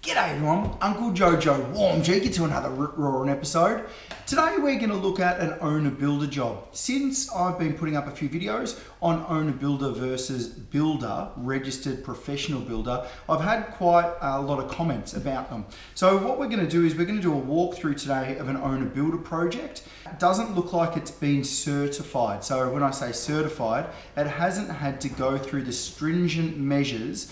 G'day everyone, Uncle Jojo Warm G, get to another roaring episode. Today we're going to look at an owner-builder job. Since I've been putting up a few videos on owner-builder versus builder, registered professional builder, I've had quite a lot of comments about them. So what we're going to do is we're going to do a walkthrough today of an owner-builder project. It doesn't look like it's been certified. So when I say certified, it hasn't had to go through the stringent measures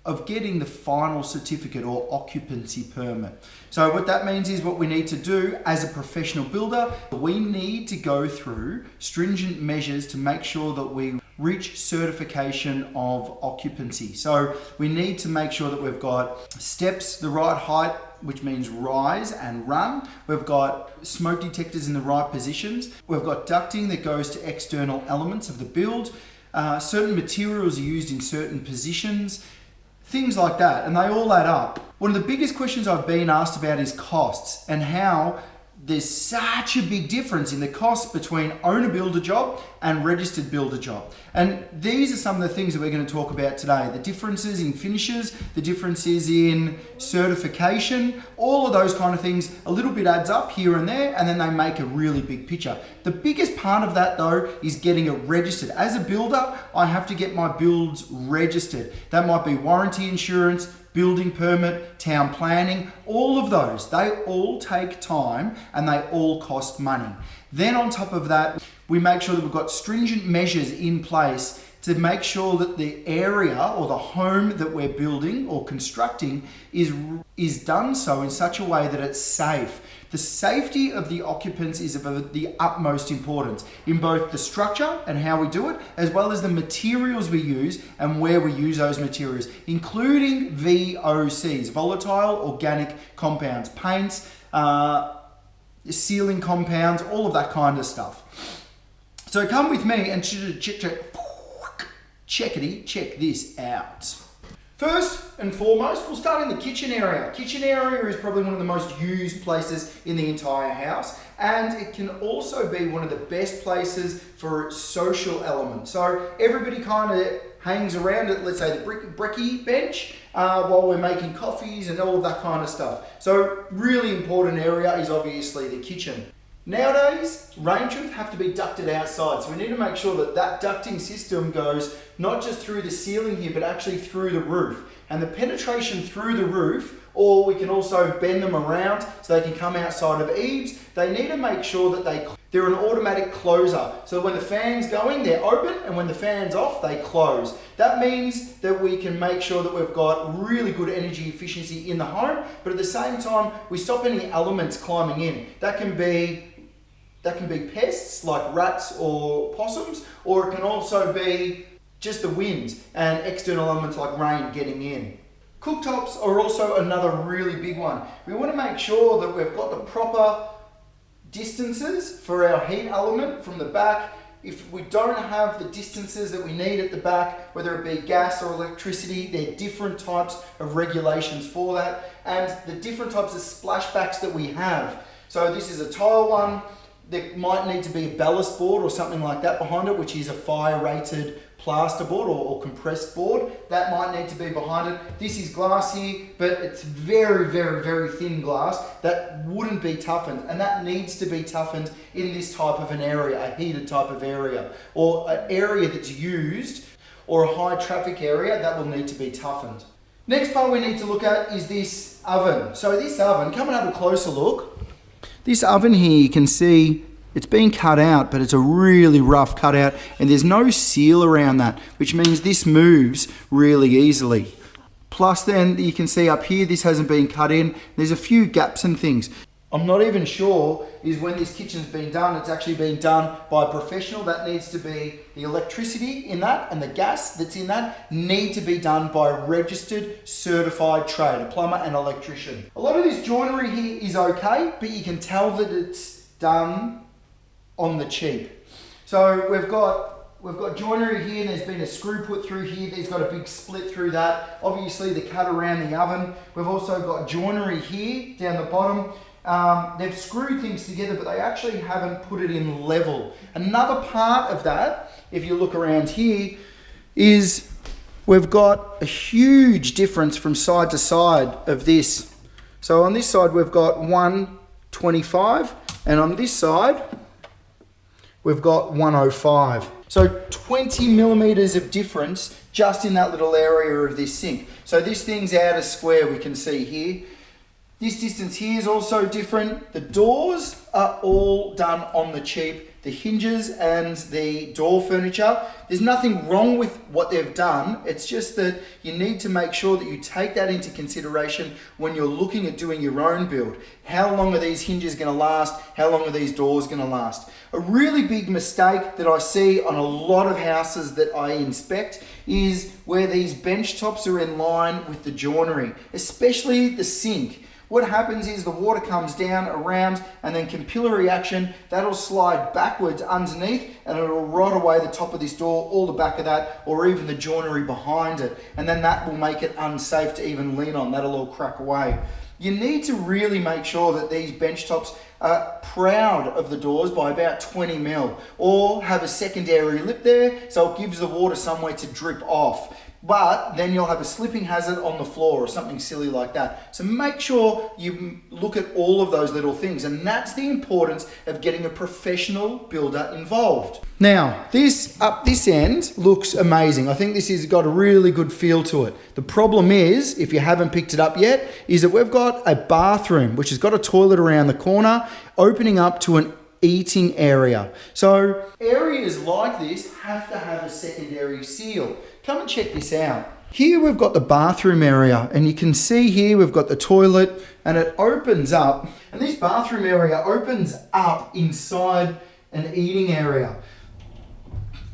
of getting the final certificate or occupancy permit. So what that means is what we need to do as a professional builder, we need to go through stringent measures to make sure that we reach certification of occupancy. So we need to make sure that we've got steps the right height, which means rise and run. We've got smoke detectors in the right positions. We've got ducting that goes to external elements of the build. Certain materials are used in certain positions. Things like that, and they all add up. One of the biggest questions I've been asked about is costs and how there's such a big difference in the cost between owner-builder job and registered builder job. And these are some of the things that we're going to talk about today. The differences in finishes, the differences in certification, all of those kind of things, a little bit adds up here and there, and then they make a really big picture. The biggest part of that though is getting it registered. As a builder, I have to get my builds registered. That might be warranty insurance, building permit, town planning, all of those. They all take time and they all cost money. Then on top of that, we make sure that we've got stringent measures in place to make sure that the area or the home that we're building or constructing is done so in such a way that it's safe. The safety of the occupants is of the utmost importance in both the structure and how we do it, as well as the materials we use and where we use those materials, including VOCs, volatile organic compounds, paints, sealing compounds, all of that kind of stuff. So come with me and check this out. First and foremost, we'll start in the kitchen area. Kitchen area is probably one of the most used places in the entire house, and it can also be one of the best places for social elements. So everybody kind of hangs around at, let's say, the brekkie bench while we're making coffees and all of that kind of stuff. So really important area is obviously the kitchen. Nowadays, rain trees have to be ducted outside, so we need to make sure that that ducting system goes not just through the ceiling here, but actually through the roof. And the penetration through the roof, or we can also bend them around so they can come outside of eaves, they need to make sure that they're an automatic closer. So when the fan's going, they're open, and when the fan's off, they close. That means that we can make sure that we've got really good energy efficiency in the home, but at the same time, we stop any elements climbing in. That can be pests like rats or possums, or it can also be just the wind and external elements like rain getting in. Cooktops are also another really big one. We want to make sure that we've got the proper distances for our heat element from the back. If we don't have the distances that we need at the back, whether it be gas or electricity, there are different types of regulations for that, and the different types of splashbacks that we have. So this is a tile one. There might need to be a ballast board or something like that behind it, which is a fire-rated plaster board or compressed board. That might need to be behind it. This is glass here, but it's very, very, very thin glass that wouldn't be toughened, and that needs to be toughened in this type of an area, a heated type of area, or an area that's used, or a high traffic area that will need to be toughened. Next part we need to look at is this oven. So this oven, come and have a closer look. This oven here, you can see it's been cut out, but it's a really rough cutout, and there's no seal around that, which means this moves really easily. Plus then you can see up here, this hasn't been cut in. There's a few gaps and things. I'm not even sure is when this kitchen's been done, it's actually been done by a professional. That needs to be the electricity in that and the gas that's in that need to be done by a registered, certified trade, a plumber and electrician. A lot of this joinery here is okay, but you can tell that it's done on the cheap. So we've got joinery here, and there's been a screw put through here. There's got a big split through that. Obviously the cut around the oven. We've also got joinery here down the bottom. They've screwed things together, but they actually haven't put it in level. Another part of that, if you look around here, is we've got a huge difference from side to side of this. So on this side we've got 125, and on this side we've got 105. So 20 millimeters of difference just in that little area of this sink. So this thing's out of square, we can see here. This distance here is also different. The doors are all done on the cheap. The hinges and the door furniture, there's nothing wrong with what they've done. It's just that you need to make sure that you take that into consideration when you're looking at doing your own build. How long are these hinges going to last? How long are these doors going to last? A really big mistake that I see on a lot of houses that I inspect is where these bench tops are in line with the joinery, especially the sink. What happens is the water comes down around, and then capillary action, that'll slide backwards underneath, and it'll rot away the top of this door, all the back of that, or even the joinery behind it. And then that will make it unsafe to even lean on. That'll all crack away. You need to really make sure that these bench tops are proud of the doors by about 20 mil, or have a secondary lip there so it gives the water somewhere to drip off. But then you'll have a slipping hazard on the floor or something silly like that. So make sure you look at all of those little things, and that's the importance of getting a professional builder involved. Now, this up this end looks amazing. I think this has got a really good feel to it. The problem is, if you haven't picked it up yet, is that we've got a bathroom which has got a toilet around the corner opening up to an eating area. So areas like this have to have a secondary seal. Come and check this out. Here we've got the bathroom area, and you can see here we've got the toilet, and it opens up, and this bathroom area opens up inside an eating area,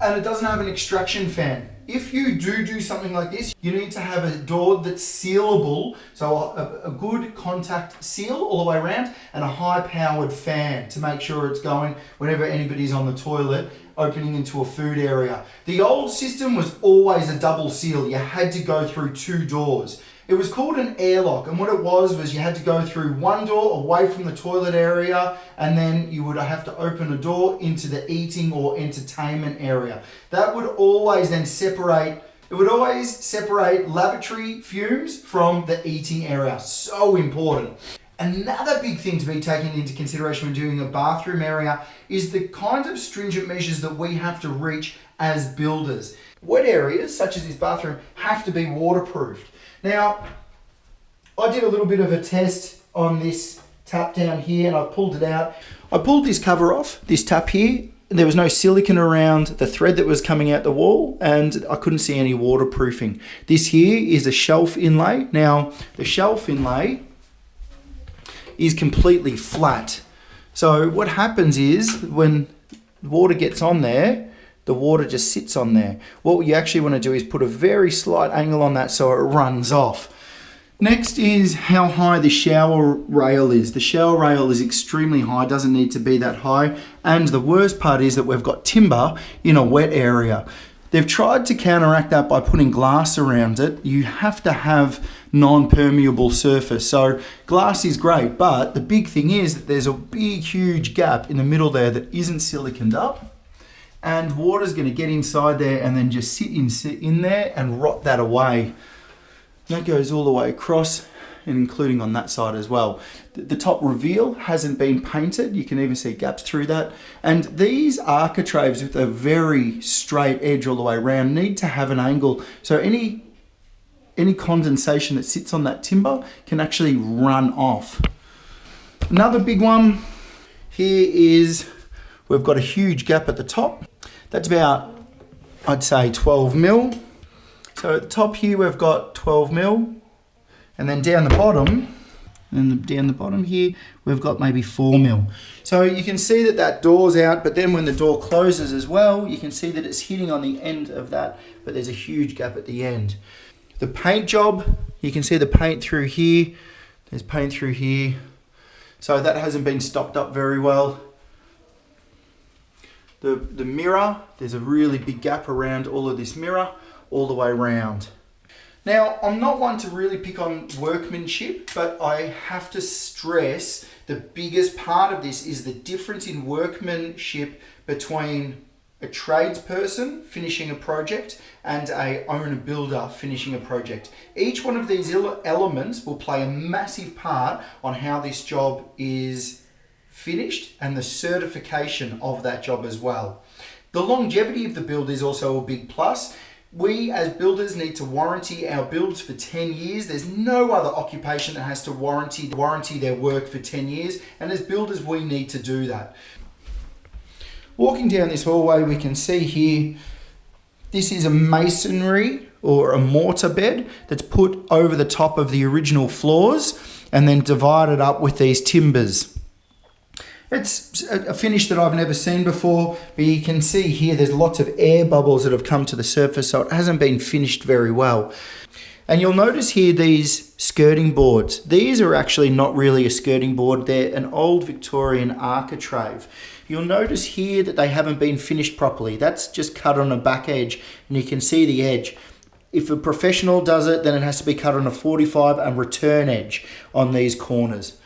and it doesn't have an extraction fan. If you do something like this, you need to have a door that's sealable, so a good contact seal all the way around, and a high-powered fan to make sure it's going whenever anybody's on the toilet, opening into a food area. The old system was always a double seal. You had to go through two doors. It was called an airlock, and what it was you had to go through one door away from the toilet area, and then you would have to open a door into the eating or entertainment area. That would always then separate, it would always separate lavatory fumes from the eating area. So important. Another big thing to be taken into consideration when doing a bathroom area is the kinds of stringent measures that we have to reach as builders. Wet areas, such as this bathroom, have to be waterproofed. Now, I did a little bit of a test on this tap down here, and I pulled it out. I pulled this cover off, this tap here, and there was no silicone around the thread that was coming out the wall, and I couldn't see any waterproofing. This here is a shelf inlay. Now, the shelf inlay is completely flat. So what happens is when water gets on there, the water just sits on there. What you actually want to do is put a very slight angle on that so it runs off. Next is how high the shower rail is. The shower rail is extremely high, doesn't need to be that high. And the worst part is that we've got timber in a wet area. They've tried to counteract that by putting glass around it. You have to have non-permeable surface. So glass is great, but the big thing is that there's a big, huge gap in the middle there that isn't siliconed up, and water's going to get inside there and then just sit in there and rot that away. That goes all the way across, and including on that side as well. The top reveal hasn't been painted. You can even see gaps through that. And these architraves with a very straight edge all the way around need to have an angle. So any condensation that sits on that timber can actually run off. Another big one here is we've got a huge gap at the top. That's about, I'd say, 12 mil. So at the top here we've got 12 mil. And then down the bottom, here, we've got maybe 4 mil. So you can see that that door's out, but then when the door closes as well, you can see that it's hitting on the end of that, but there's a huge gap at the end. The paint job, you can see the paint through here. There's paint through here. So that hasn't been stopped up very well. The mirror, there's a really big gap around all of this mirror, all the way around. Now, I'm not one to really pick on workmanship, but I have to stress the biggest part of this is the difference in workmanship between a tradesperson finishing a project, and a owner-builder finishing a project. Each one of these elements will play a massive part on how this job is finished and the certification of that job as well. The longevity of the build is also a big plus. We as builders need to warranty our builds for 10 years. There's no other occupation that has to warranty their work for 10 years, and as builders we need to do that. Walking down this hallway, we can see here, this is a masonry or a mortar bed that's put over the top of the original floors and then divided up with these timbers. It's a finish that I've never seen before, but you can see here there's lots of air bubbles that have come to the surface, so it hasn't been finished very well. And you'll notice here these skirting boards. These are actually not really a skirting board, they're an old Victorian architrave. You'll notice here that they haven't been finished properly. That's just cut on a back edge, and you can see the edge. If a professional does it, then it has to be cut on a 45 and return edge on these corners.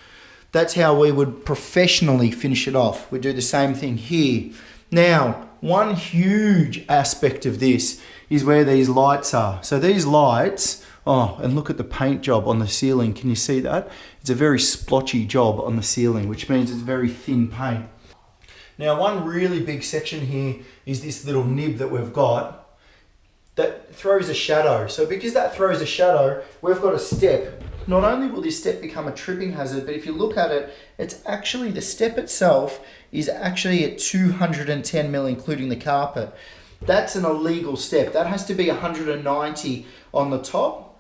That's how we would professionally finish it off. We do the same thing here. Now, one huge aspect of this is where these lights are. So these lights, oh, and look at the paint job on the ceiling. Can you see that? It's a very splotchy job on the ceiling, which means it's very thin paint. Now, one really big section here is this little nib that we've got that throws a shadow. So because that throws a shadow, we've got a step. Not only will this step become a tripping hazard, but if you look at it, it's actually, the step itself is actually at 210 mil, including the carpet. That's an illegal step. That has to be 190 on the top,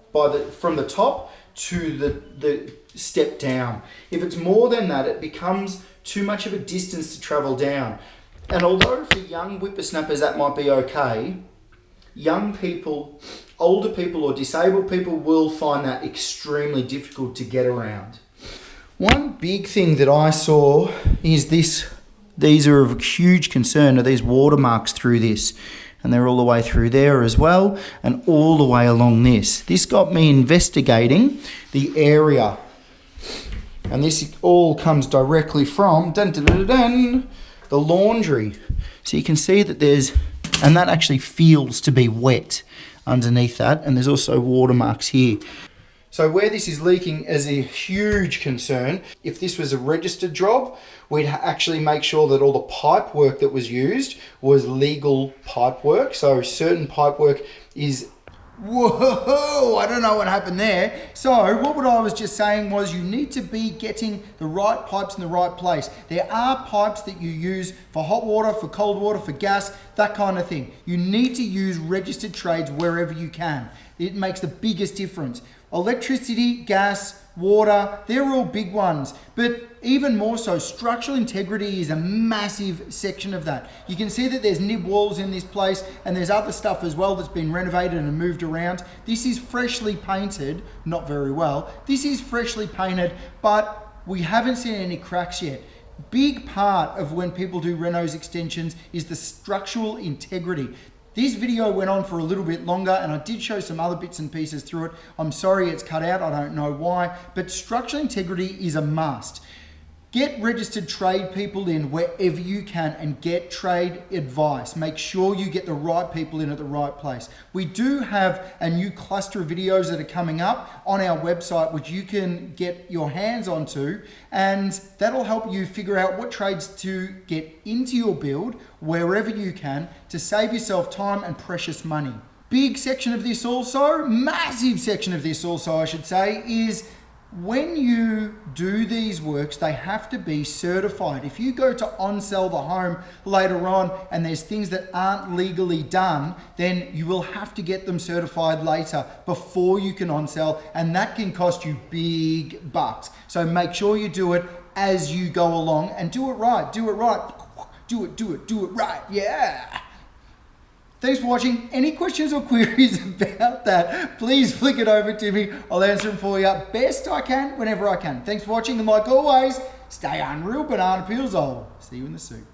from the top to the step down. If it's more than that, it becomes too much of a distance to travel down. And although for young whippersnappers that might be okay, young people, older people or disabled people will find that extremely difficult to get around. One big thing that I saw is this. These are of huge concern, are these watermarks through this. And they're all the way through there as well, and all the way along this. This got me investigating the area. And this all comes directly from the laundry. So you can see that there's, and that actually feels to be wet underneath that. And there's also watermarks here. So where this is leaking is a huge concern. If this was a registered job, we'd actually make sure that all the pipe work that was used was legal pipe work. So certain pipe work is, whoa, I don't know what happened there. So what I was just saying was you need to be getting the right pipes in the right place. There are pipes that you use for hot water, for cold water, for gas, that kind of thing. You need to use registered trades wherever you can. It makes the biggest difference. Electricity, gas, water, they're all big ones, but even more so, structural integrity is a massive section of that. You can see that there's nib walls in this place, and there's other stuff as well that's been renovated and moved around. This is freshly painted, not very well. This is freshly painted, but we haven't seen any cracks yet. Big part of when people do renos extensions is the structural integrity. This video went on for a little bit longer, and I did show some other bits and pieces through it. I'm sorry it's cut out, I don't know why, but structural integrity is a must. Get registered trade people in wherever you can and get trade advice. Make sure you get the right people in at the right place. We do have a new cluster of videos that are coming up on our website, which you can get your hands onto, and that'll help you figure out what trades to get into your build wherever you can to save yourself time and precious money. Big section of this also, massive section of this also I should say, is when you do these works, they have to be certified. If you go to on-sell the home later on and there's things that aren't legally done, then you will have to get them certified later before you can on-sell, and that can cost you big bucks. So make sure you do it as you go along and do it right, do it right. Do it right, yeah. Thanks for watching. Any questions or queries about that, please flick it over to me. I'll answer them for you best I can, whenever I can. Thanks for watching, and like always, stay unreal banana peels. I'll see you in the soup.